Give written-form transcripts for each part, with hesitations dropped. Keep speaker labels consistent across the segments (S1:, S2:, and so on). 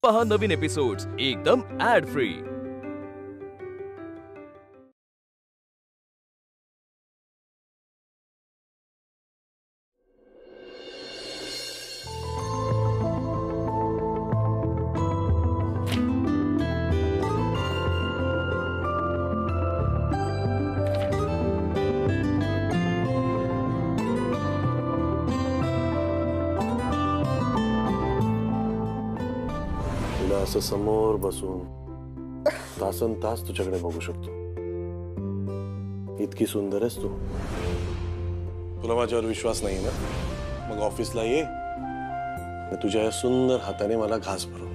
S1: पहा नवीन एपिसोड्स एकदम add free.
S2: असं समोर बसून तासन तास तुझ्याकडे बघू शकतो। इतकी सुंदर आहेस तू। तुला माझ्यावर विश्वास नाही ना? मग ऑफिसला ये, तुझ्या या सुंदर हाताने मला घास भरव।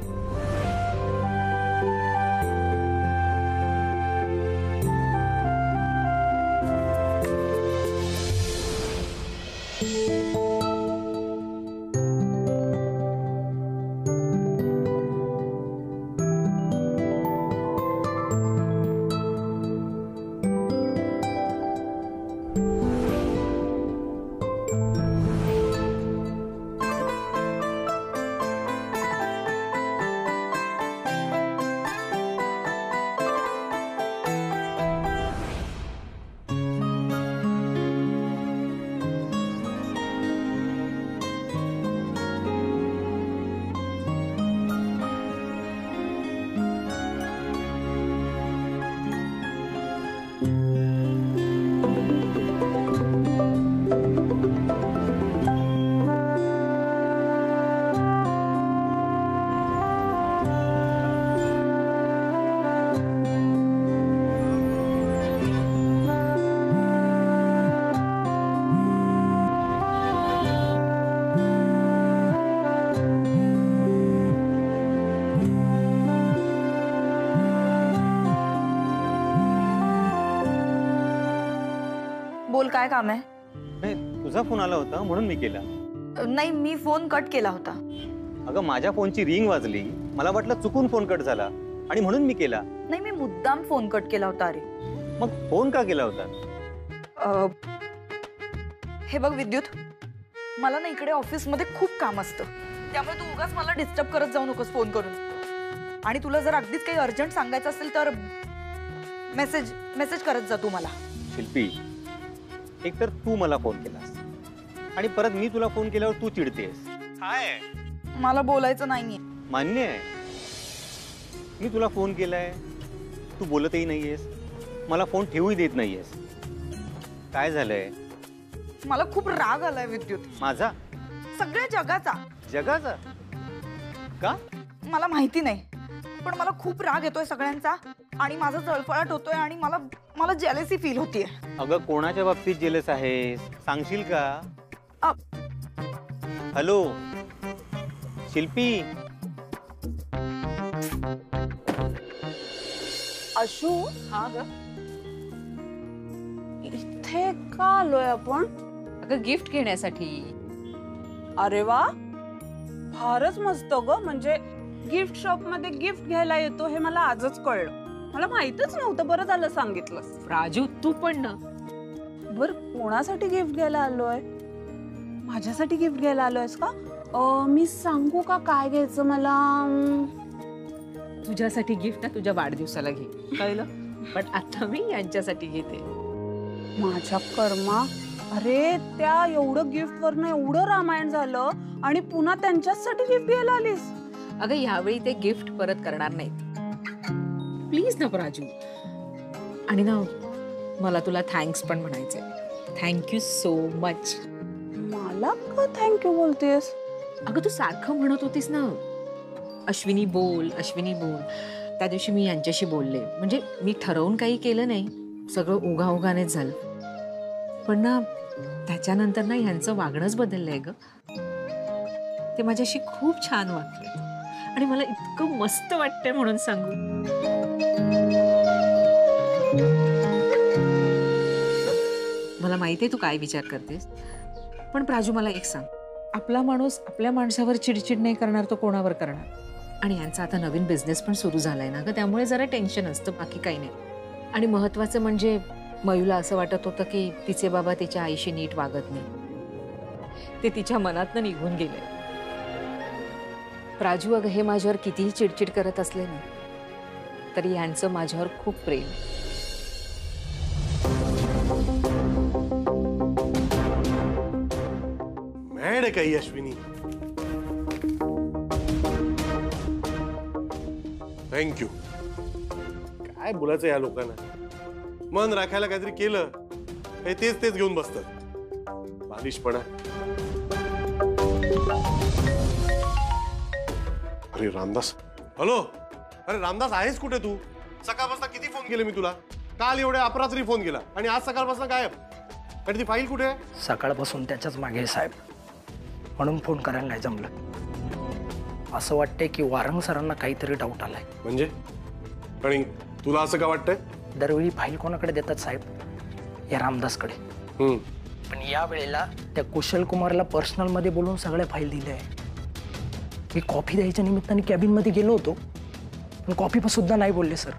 S3: बोल, काय काम आहे?
S4: नाही, तुझा फोन आला होता म्हणून मी केला।
S3: नाही, मी फोन कट केला होता।
S4: अगं माझ्या फोनची रिंग वाजली, मला वाटलं चुकून फोन कट झाला आणि म्हणून मी केला।
S3: नाही, मी मुद्दाम फोन कट केला होता। अरे
S4: मग फोन का केला होता?
S3: हे बघ विद्युत, मला ना इकडे ऑफिस मध्ये खूप काम असतं, त्यामुळे तू उगाच मला डिस्टर्ब करत जाऊ नकोस फोन करून। आणि तुला जर अगदीच काही अर्जंट सांगायचं असेल तर मेसेज करत जा तू मला।
S4: शिल्पी, एक तर तू मला फोन केलास आणि परत मी तुला फोन केल्यावर तू चिडतेस। काय?
S3: मला बोलायचं नाहीये।
S4: मान्य आहे, मी तुला फोन केलाय, तू बोलतही नाहीयेस, मला फोन ठेवूही देत नाहीयेस। काय झालंय?
S3: मला खूप राग आलाय विद्युत।
S4: माझा?
S3: सगळ्या जगाचा।
S4: जगाचा? का?
S3: मला माहिती नाही, पण मला खूप राग येतोय सगळ्यांचा आणि माझा जळफळाट होतोय आणि मला जेलसी फील होतीये।
S4: अगं कोणाच्या बाबतीत जेलस आहेस सांगशील का? हॅलो शिल्पी।
S5: अशू,
S6: हा ग,
S5: इथे का आलोय आपण?
S6: अगं गिफ्ट घेण्यासाठी।
S5: अरे वा, फारच मस्त ग। म्हणजे गिफ्ट शॉप मध्ये गिफ्ट घ्यायला येतो हे मला आजच कळलं। मला माहितच नव्हतं, बरं झालं सांगितलंस।
S6: राजू तू पण ना।
S5: बर, कोणासाठी गिफ्ट घ्यायला आलोय? माझ्यासाठी गिफ्ट घ्यायला आलोयस का? मी सांगू का काय घ्यायचं मला?
S6: तुझ्यासाठी गिफ्ट ना तुझ्या वाढदिवसाला घे, कळलं? पण आता मी यांच्यासाठी घेते।
S5: माझ्या कर्मा, अरे त्या एवढं गिफ्ट वरनं एवढं रामायण झालं आणि पुन्हा त्यांच्यासाठी गिफ्ट घ्यायला आलीस?
S6: अगं यावेळी ते गिफ्ट परत करणार नाहीत, प्लीज ना राजू। आणि ना मला तुला थँक्स पण म्हणायचंय। Thank you so much.
S5: मला का थँक्यू बोलतेस?
S6: अगं तू सारखं म्हणत होतीस ना अश्विनी बोल, अश्विनी बोल। त्या दिवशी मी यांच्याशी बोलले, म्हणजे मी ठरवून काही केलं नाही, सगळं ओघाओघानेच झालं। पण ना त्याच्यानंतर ना यांचं वागणंच बदललंय ग। ते माझ्याशी खूप छान वागतात आणि मला इतकं मस्त वाटतंय म्हणून सांगू। मला माहितीये तू काय विचार करतेस, पण प्राजू मला एक सांग, आपला माणूस आपल्या माणसावर चिडचिड नाही करणार तो कोणावर करणार? आणि यांचा आता नवीन बिझनेस पण सुरू झालाय ना ग, त्यामुळे जरा टेन्शन असतं, बाकी काही नाही। आणि महत्वाचं म्हणजे मयूला असं वाटत होतं की तिचे बाबा तिच्या आईशी नीट वागत नाही, ते तिच्या मनातनं निघून गेले। प्राजू अगं हे माझ्यावर कितीही चिडचिड करत असले ना तरी यांचं माझ्यावर खूप प्रेम आहे.
S2: मॅड आहे काही अश्विनी. थँक्यू. काय बोलायचं या लोकांना. मन राखायला काहीतरी केलं हे तेच तेच घेऊन बसतात. बालिशपणा. अरे रामदास. हॅलो. अरे रामदास आहेस कुठे तू? सकाळपासून किती फोन केले मी तुला. काल एवढ्या अपरात्री फोन केला आणि आज सकाळपासून गायब. आणि ती फाईल कुठे आहे?
S7: सकाळपासून त्याच्याच मागे साहेब, म्हणून फोन करायला नाही जमलं. असं वाटतंय की वारंग सरांना काहीतरी डाऊट आलाय.
S2: म्हणजे आणि तुला असं का वाटतंय?
S7: दरवेळी फाईल कोणाकडे देतात साहेब? या रामदासकडे. पण या वेळेला त्या कुशल कुमारला पर्सनल मध्ये बोलून सगळ्या फाईल दिल्या आहे. मी कॉफी द्यायच्या निमित्ताने कॅबिन मध्ये गेलो होतो पण कॉफी पण सुद्धा नाही बोलले सर.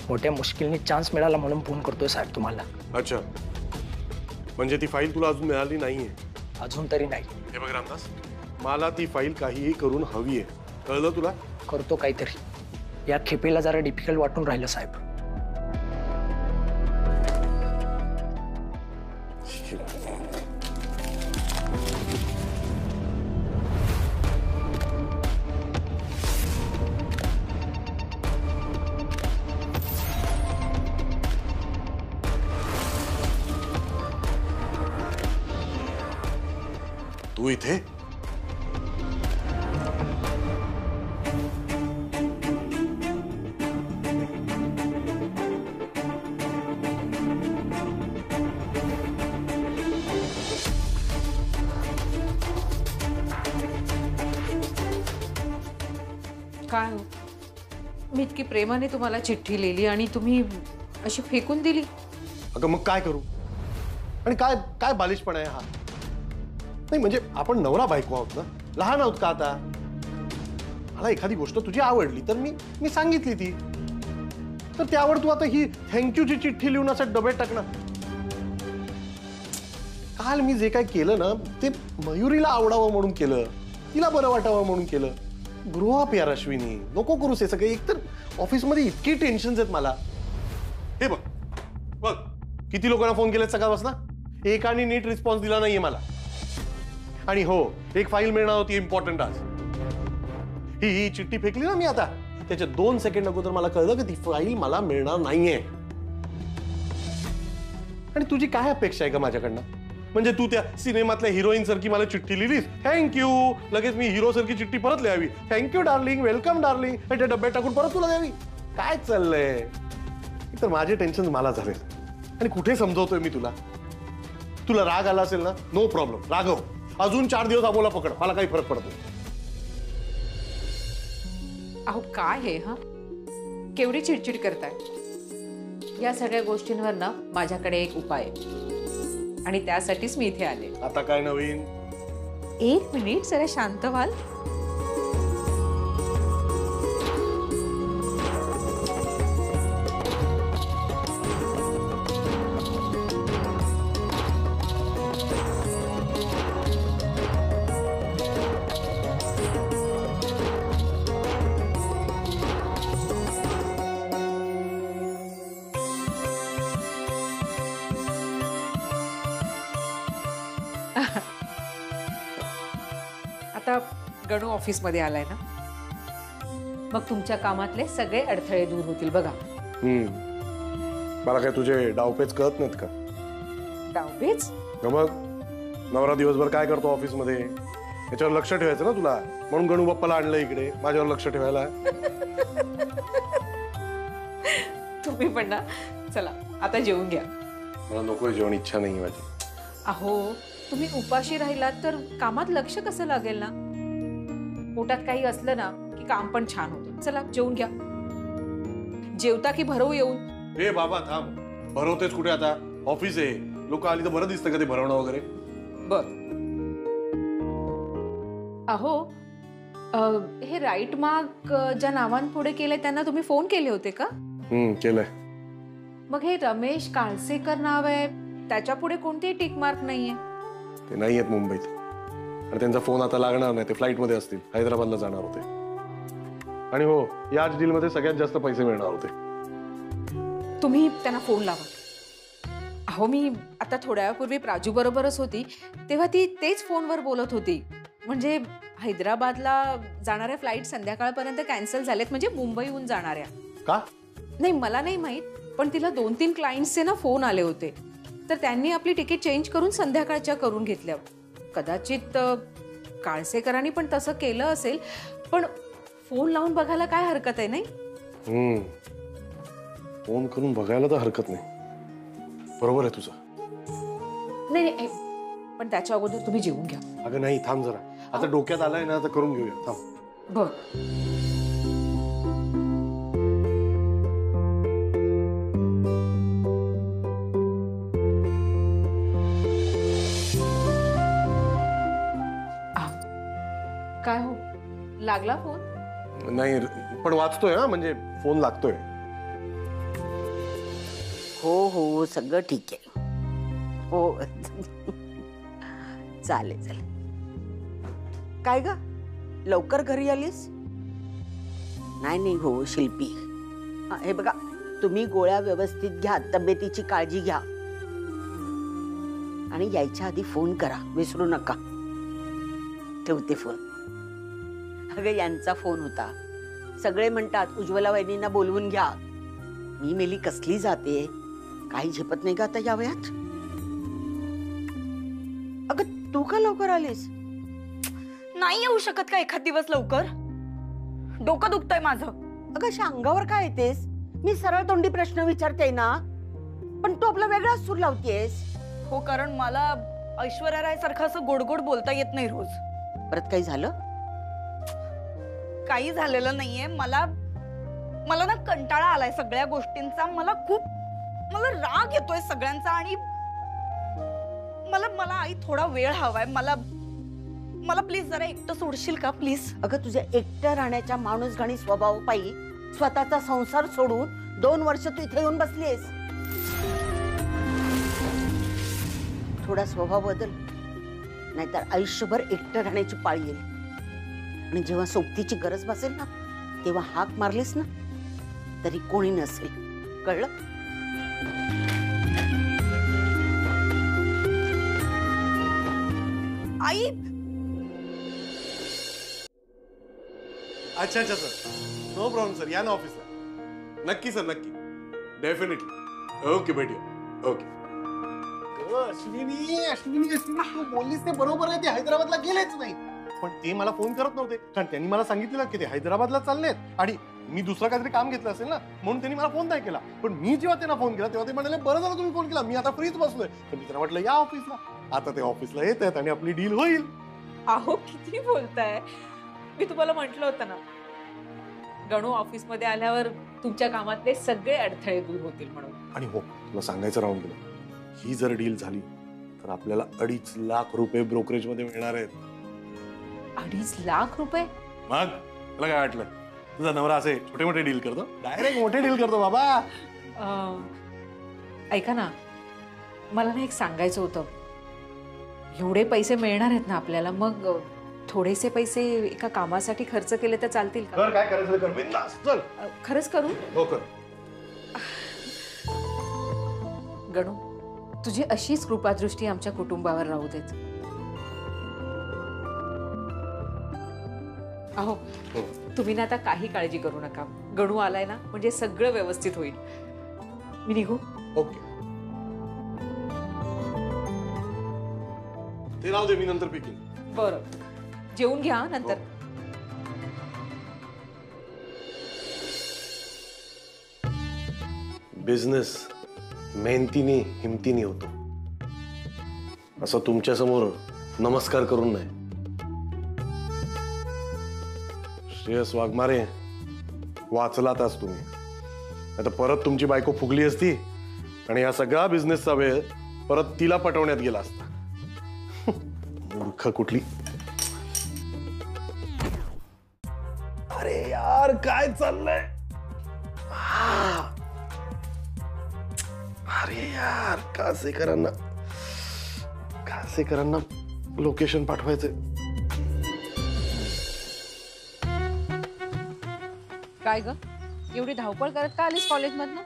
S7: मोठ्या मुश्किलने चान्स मिळाला म्हणून फोन करतोय साहेब तुम्हाला.
S2: अच्छा, म्हणजे ती फाईल तुला अजून मिळाली नाहीये?
S7: अजून तरी नाही.
S2: हे बघ रामदास, मला ती फाईल काहीही करून हवी आहे, कळलं तुला?
S7: करतो काहीतरी. या खेपेला जरा डिफिकल्ट वाटून राहिलं साहेब.
S2: तू इथे?
S6: काय हो, मी इतकी प्रेमाने तुम्हाला चिठ्ठी लिहिली आणि तुम्ही अशी फेकून दिली.
S2: अगं मग काय करू? आणि काय काय बालिशपणा आहे हा? नाही म्हणजे आपण नवरा बायको आहोत ना, लहान आहोत का आता? मला एखादी गोष्ट तुझी आवडली तर मी सांगितली ती, तर त्यावर तू आता ही थँक्यूची चिठ्ठी लिहून असं डबे टाकणार. काल मी जे काय केलं ना ते मयुरीला आवडावं म्हणून केलं, तिला बरं वाटावं म्हणून केलं. ग्रो अप यार अश्विनी, नको करूस हे सगळे. एकतर ऑफिसमध्ये इतकी टेन्शन आहेत मला. हे बघ बघ किती लोकांना फोन केलेत सकाळपासून, एकाने नीट रिस्पॉन्स दिला नाहीये मला. आणि हो, एक फाईल मिळणार होती इम्पॉर्टंट आज. ही चिठ्ठी फेकली ना मी आता, त्याच्या 2 सेकंड अगोदर मला कळलं की ती फाईल मला मिळणार नाहीये. आणि तुझी काय अपेक्षा आहे का माझ्याकडनं? म्हणजे तू त्या सिनेमातल्या हिरोईन सारखी मला चिठ्ठी लिहिलीस, थँक्यू, लगेच मी हिरो सारखी चिठ्ठी परत लिहावी, थँक्यू डार्लिंग, वेलकम डार्लिंग, त्या डब्यात टाकून परत तुला द्यावी? काय चाललंय? तर माझे टेन्शन मला झाले. आणि कुठे समजवतोय मी तुला? तुला राग आला असेल ना, नो प्रॉब्लेम, रागव. अजून 4 दिवस अबोला पकड, मला काही फरक पडत नाही.
S6: अहो काय हे, हा केवढी चिडचिड करताय? या सगळ्या गोष्टींवर ना माझ्याकडे एक उपाय आहे आणि त्यासाठीच मी इथे आले.
S2: आता काय नवीन?
S6: 1 मिनिट, जरा शांत व्हाल? आता गणू ऑफिस मध्ये आलाय ना, मग तुमच्या कामातले सगळे अडथळे दूर होतील बघा.
S2: मला काय तुझे डावपेच कळत नाहीत का?
S6: डावपेच?
S2: मग नवरा दिवसभर काय करतो ऑफिस मध्ये, याच्यावर लक्ष ठेवायचं ना तुला. म्हणून गणू बाप्पाला आणलं इकडे माझ्यावर लक्ष ठेवायला.
S6: तुम्ही पण ना. चला आता जेवून घ्या.
S2: मला नकोय जेवण, इच्छा नाही माझी.
S6: अहो तुम्ही उपाशी राहिलात तर कामात लक्ष कसं लागेल ना? पोटात काही असलं ना की काम पण छान होतं. चला जेवून घ्या. जेवता की भरवू येऊन?
S2: हे बाबा थांब, भरवतेच कुठे आता? ऑफिस आहे, लोक आली तर बरं दिसतं का ते भरवणं वगैरे?
S6: बर. अहो हे राईट मार्क ज्या नावांपुढे केलंय त्यांना तुम्ही फोन केले होते का?
S2: केलंय.
S6: मग हे रमेश काळसेकर नाव आहे, त्याच्या पुढे कोणतेही टिक मार्क नाहीये?
S2: ते नाही आहेत मुंबईत. आणि त्यांचा फोन आता लागणार नाही, ते फ्लाईटमध्ये असतील, हैदराबादला जाणार होते. आणि हो, याच डीलमध्ये सगळ्यात जास्त पैसे मिळणार होते.
S6: तुम्ही त्यांना फोन लावा. अहो मी आता थोड्या वेळापूर्वी प्राजू बरोबरच होती, तेव्हा ती तेच फोनवर बोलत होती. म्हणजे हैदराबादला जाणाऱ्या फ्लाईट संध्याकाळपर्यंत कॅन्सल झालेत, म्हणजे मुंबईहून जाणाऱ्या.
S2: का? नाही
S6: मला नाही माहित, पण तिला 2-3 क्लायंट्सचे ना फोन आले होते, तर त्यांनी आपली तिकीट चेंज करून संध्याकाळच्या करून घेतल्या. कदाचित काळसेकरांनी पण तसं केलं असेल, पण फोन लावून बघायला काय हरकत आहे नाही?
S2: फोन करून बघायला तर हरकत नाही. बरोबर आहे तुझं.
S6: नाही, पण त्याच्या अगोदर तुम्ही जेवून घ्या.
S2: अगं नाही, थांब जरा, आता डोक्यात आलाय ना, तर करून घेऊया. थांब.
S6: बर. काय हो, लागला फोन?
S2: नाही पण वाचतोय, हा म्हणजे फोन लागतोय.
S8: हो सगळं ठीक आहे. हो चालेल. काय ग, लवकर घरी आलीस? नाही हो शिल्पी, हे बघा, तुम्ही गोळ्या व्यवस्थित घ्या, तब्येतीची काळजी घ्या, आणि यायच्या आधी फोन करा, विसरू नका. ठेवते फोन. अगं यांचा फोन होता. सगळे म्हणतात उज्ज्वला वहिनींना बोलवून घ्या. मी मेली कसली जाते, काही झेपत नाही का आता या वयात? अगं तू का लवकर आलीस?
S3: नाही येऊ शकत का एखाद दिवस लवकर? डोकं दुखतंय माझं.
S8: अगं अशा अंगावर काय येतेस? मी सरळ तोंडी प्रश्न विचारते ना, पण तू आपला वेगळाच सूर लावतेस.
S3: हो, कारण मला ऐश्वर्या राय सारखं असं गोड गोड बोलता येत नाही रोज.
S8: परत काही झालं?
S3: काही झालेलं नाहीये. मला ना कंटाळा आलाय सगळ्या गोष्टींचा. मला राग येतोय सगळ्यांचा, आणि मला आई थोडा वेळ हवाय. मला प्लीज जरा एकटं सोडशील का प्लीज?
S8: अगं तुझ्या एकट्या राहण्याच्या माणूसघाणी स्वभावापायी स्वतःचा संसार सोडून 2 वर्ष तू इथे येऊन बसलीस. थोडा स्वभाव बदल, नाहीतर आयुष्यभर एकटं राहण्याची पाळी येईल. आणि जेव्हा सोबतीची गरज भासेल ना, तेव्हा हाक मारलीस ना, तरी कोणी नसेल. कळलं?
S3: आई.
S2: अच्छा सर, नो प्रॉब्लेम सर, या ना ऑफिसला. नक्की सर, नक्की, डेफिनेटली. ओके भेटूया. ओके. अश्विनी तू बोललीस ते बरोबर आहे, ते हैदराबादला गेलेच नाही. पण ते मला फोन करत नव्हते, कारण त्यांनी मला सांगितलेलं की ते हैदराबादला चाललेत, आणि मी दुसरं काहीतरी काम घेतलं असेल ना, म्हणून त्यांनी मला फोन नाही केला. पण मी जेव्हा त्यांना फोन केला तेव्हा ते म्हणाले बरं झालं तुम्ही फोन केला, मी आता फ्रीच बसलोय. तर मी त्यांना म्हटलं या ऑफिसला. आता ते ऑफिसला येत आहेत आणि आपली डील होईल.
S6: अहो किती बोलताय, मी तुम्हाला म्हटलं होतं ना, गणू ऑफिस मध्ये आल्यावर तुमच्या कामातले सगळे अडथळे दूर होतील म्हणून.
S2: आणि हो, तुला सांगायचं राहून गेलं, ही जर डील झाली तर आपल्याला 2.5 लाख रुपये ब्रोकरेज मध्ये मिळणार आहेत.
S6: 2.5 लाख रुपये?
S2: मग तुला काय वाटलं, तुझा नवरा असे छोटे मोठे डील करतो? डायरेक्ट मोठे डील करतो बाबा.
S6: ऐका ना, मला ना एक सांगायचं होतं. एवढे पैसे मिळणार आहेत ना आपल्याला, मग थोडेसे पैसे एका कामासाठी खर्च केले तर चालतील का?
S2: काय करायचं कर, बिंदास चल.
S6: खरंच करू?
S2: हो कर.
S6: गणू, तुझी अशीच कृपादृष्टी आमच्या कुटुंबावर राहू देत. अहो तुम्ही ना आता काही काळजी करू नका. गणू आलाय ना, म्हणजे सगळं व्यवस्थित होईल. मी निघू?
S2: ओके, ते राहू दे, मी नंतर पिकीन.
S6: बरं, जेवून घ्या नंतर.
S2: बिझनेस मेहनतीने हिमतीने होतो, असं तुमच्या समोर नमस्कार करून नाही. श्रेयस वाघमारे वाचलातच तुम्ही, आता परत तुमची बायको फुगली असती आणि हा सगळा बिझनेसचा वेळ परत तिला पटवण्यात गेला असता. मूर्ख कुठली. अरे यार काय चाललंय? अरे यार, कासेकरांना लोकेशन पाठवायचंय.
S6: काय ग एवढी धावपळ करत का आलीस कॉलेजमधनं?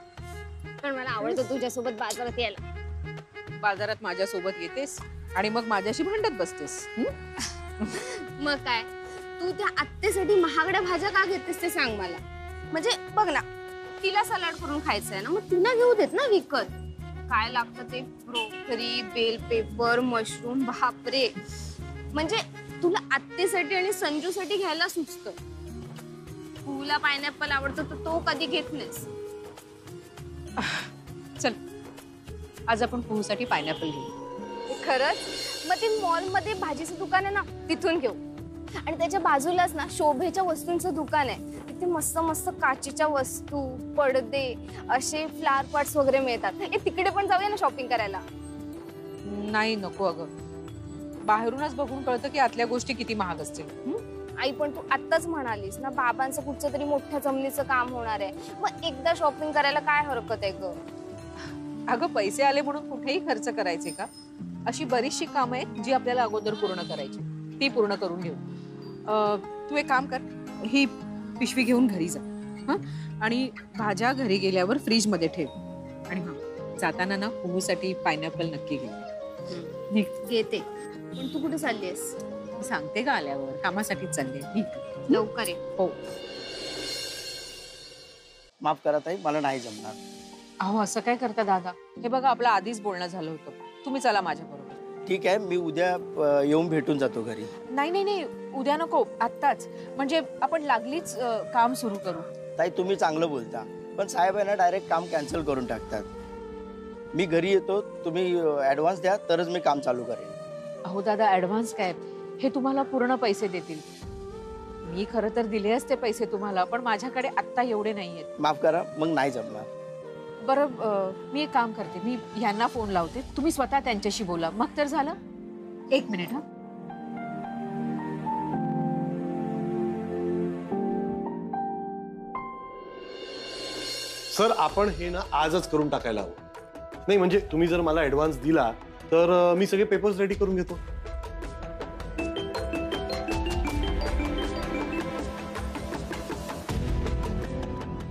S9: पण मला आवडतं तुझ्यासोबत बाजारात यायला.
S6: बाजारात माझ्यासोबत येतेस आणि मग माझ्याशी भांडत बसतेस.
S9: मग काय, तू त्या आत्तेसाठी महागड्या भाज्या का घेतेस ते सांग मला. म्हणजे बघ ना, तिला सलाड करून खायचंय ना, मग तिला घेऊ देत ना विकत. काय लागतं ते ब्रोकली, बेल पेपर, मशरूम, बापरे. म्हणजे तुला आत्तेसाठी आणि संजूसाठी घ्यायला सुचतं. तुला पायनॅपल आवडतं तर तो कधी घेत नाहीस.
S6: चल आज आपण पोहूसाठी पायनॅपल घेऊ.
S9: खरंच? मग ते मॉल मध्ये भाजीचं दुकान आहे ना, तिथून घेऊ. आणि त्याच्या बाजूलाच ना शोभेच्या वस्तूंचं दुकान आहे. तिथे मस्त मस्त काचेच्या वस्तू, पडदे, असे फ्लावर पॉट्स वगैरे मिळतात. तिकडे पण जाऊया ना शॉपिंग करायला.
S6: नाही नको अगं, बाहेरूनच बघून कळतं की आतल्या गोष्टी किती महाग असतील.
S9: आई पण तू आत्ताच म्हणालीस ना बाबांचं कुठचं तरी मोठ्या जमिनीचं काम होणार आहे. मग एकदा शॉपिंग करायला काय हरकत आहे ग?
S6: अगं पैसे आले म्हणून कुठेही खर्च करायचे का? अशी बरीचशी कामं आहेत जी आपल्याला अगोदर पूर्ण करायची, ती पूर्ण करून घेऊ. तू एक काम कर, ही पिशवी घेऊन घरी जा आणि भाज्या घरी गेल्यावर फ्रीज मध्ये ठेव. आणि जाताना ना पोहूसाठी पायनॅपल नक्की घे.
S9: घेते. पण तू कुठे चाललीस?
S6: सांगते का आल्यावर, कामासाठीच चालले.
S9: लवकर ये.
S6: हो.
S7: माफ करा ताई, मला नाही जमणार.
S6: अहो असं काय करता दादा? हे बघा आपलं आधीच बोलणं झालं होतं. तुम्ही चला माझ्या बरोबर.
S7: ठीक आहे, मी उद्या येऊन भेटून जातो घरी.
S6: नाही नाही नाही, उद्या नको, आत्ताच. म्हणजे आपण लागलीच काम सुरू करू.
S7: ताई तुम्ही चांगलं बोलता, पण साहेब आहे ना डायरेक्ट काम कॅन्सल करून टाकतात. मी घरी येतो, तुम्ही ऍडव्हान्स द्या तरच मी काम चालू करेन.
S6: अहो दादा ऍडव्हान्स काय, हे तुम्हाला पूर्ण पैसे देतील. मी खरं तर दिले असते पैसे तुम्हाला, पण माझ्याकडे आत्ता एवढे नाहीयेत.
S7: माफ करा, मग नाही जमणार.
S6: बरं मी एक काम करते, मी यांना फोन लावते, तुम्ही स्वतः त्यांच्याशी बोला, मग तर झालं. एक मिनिट.
S2: सर आपण हे ना आजच करून टाकायला हवं. नाही म्हणजे तुम्ही जर मला ऍडव्हान्स दिला तर मी सगळे पेपर्स रेडी करून घेतो.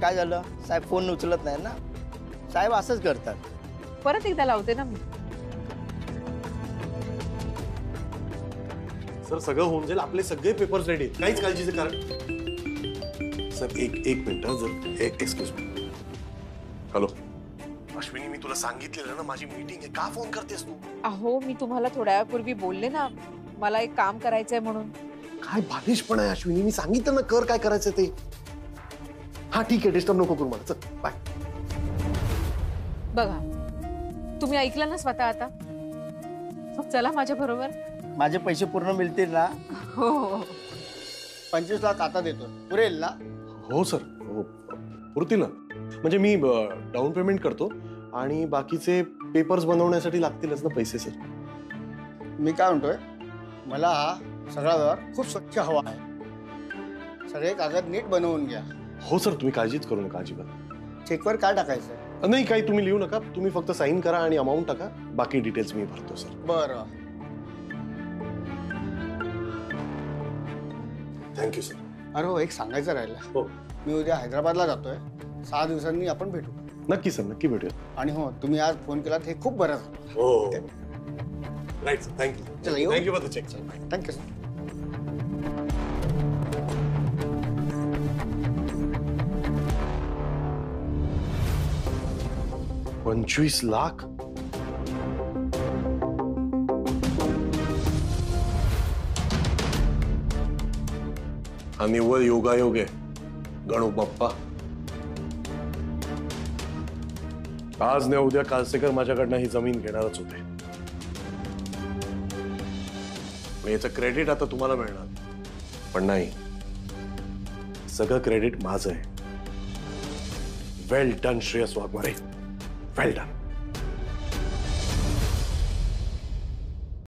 S7: काय झालं साहेब, फोन उचलत नाही ना? साहेब असंच करतात.
S6: परत एकदा लावते ना मी.
S2: सर सगळं होऊन जाईल, आपले सगळे पेपर्स रेडी आहेत, काहीच काळजीचं कारण. सर एक मिनिट जर एक्सक्यूज मी. हॅलो अश्विनी, मी तुला सांगितलेलं ना माझी मीटिंग आहे, का फोन करतेस तू?
S6: अहो मी तुम्हाला थोड्या वेळापूर्वी बोलले ना मला एक काम करायचंय म्हणून.
S2: काय बालिश पण आहे अश्विनी, मी सांगितलं ना कर काय करायचं ते. हा ठीक आहे, डिस्टर्ब नको करू मला. चल बाय.
S6: बघा तुम्ही ऐकलं ना स्वतः आता. चला माझ्या बरोबर.
S7: माझे पैसे पूर्ण मिळतील ना?
S6: हो हो.
S7: 25 लाख आता देतो, पुरेल ना?
S2: हो सर, हो पुरतील ना. म्हणजे मी डाऊन पेमेंट करतो आणि बाकीचे पेपर्स बनवण्यासाठी लागतीलच ना पैसे. सर
S10: मी काय म्हणतोय, मला हा सगळा व्यवहार खूप स्वच्छ हवा आहे. सगळे कागद नीट बनवून घ्या.
S2: हो सर, तुम्ही काळजीच करू नका अजिबात.
S10: चेकवर काय टाकायचं?
S2: नाही काही तुम्ही लिहू नका, तुम्ही फक्त साईन करा आणि अमाऊंट टाका, बाकी डिटेल्स मी भरतो. सर
S10: बरं.
S2: Thank you sir.
S10: अरे हो, एक सांगायचं राहिलं.
S2: हो.
S10: मी उद्या हैदराबादला जातोय. 6 दिवसांनी आपण भेटू.
S2: नक्की सर, नक्की भेटूया.
S10: आणि हो, तुम्ही आज फोन केलात हे खूप बरं झालं.
S2: हो राईट सर, थँक्यू.
S10: चला येऊ.
S2: Thank you for the cheque.
S10: Thank you sir.
S2: 25 lakh? हा निव्वळ योगायोग आहे गणू बाप्पा. आज न उद्या कालसेकर माझ्याकडनं ही जमीन घेणारच होते. याचं क्रेडिट आता तुम्हाला मिळणार, पण नाही, सगळं क्रेडिट माझं आहे. वेल डन श्रेयस वाघमारे, वेल डन.